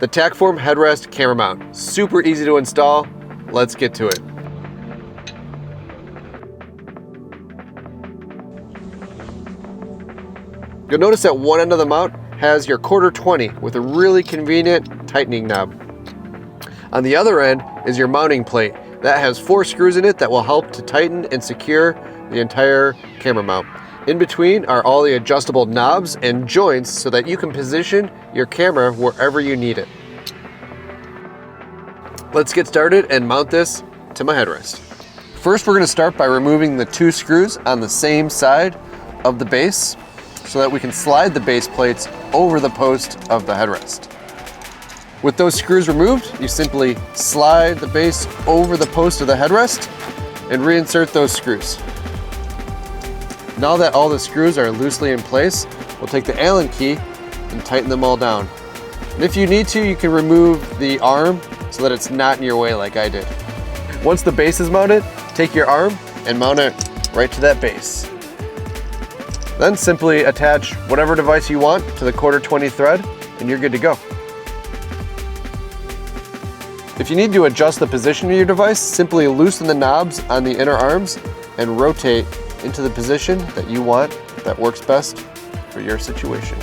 the Tackform headrest camera mount. Super easy to install. Let's get to it. You'll notice that one end of the mount has your 1/4 with a really convenient tightening knob. On the other end is your mounting plate. That has 4 screws in it that will help to tighten and secure the entire camera mount. In between are all the adjustable knobs and joints so that you can position your camera wherever you need it. Let's get started and mount this to my headrest. First, we're going to start by removing the 2 screws on the same side of the base so that we can slide the base plates over the post of the headrest. With those screws removed, you simply slide the base over the post of the headrest and reinsert those screws. Now that all the screws are loosely in place, we'll take the Allen key and tighten them all down. And if you need to, you can remove the arm so that it's not in your way like I did. Once the base is mounted, take your arm and mount it right to that base. Then simply attach whatever device you want to the 1/4 thread and you're good to go. If you need to adjust the position of your device, simply loosen the knobs on the inner arms and rotate into the position that you want that works best for your situation.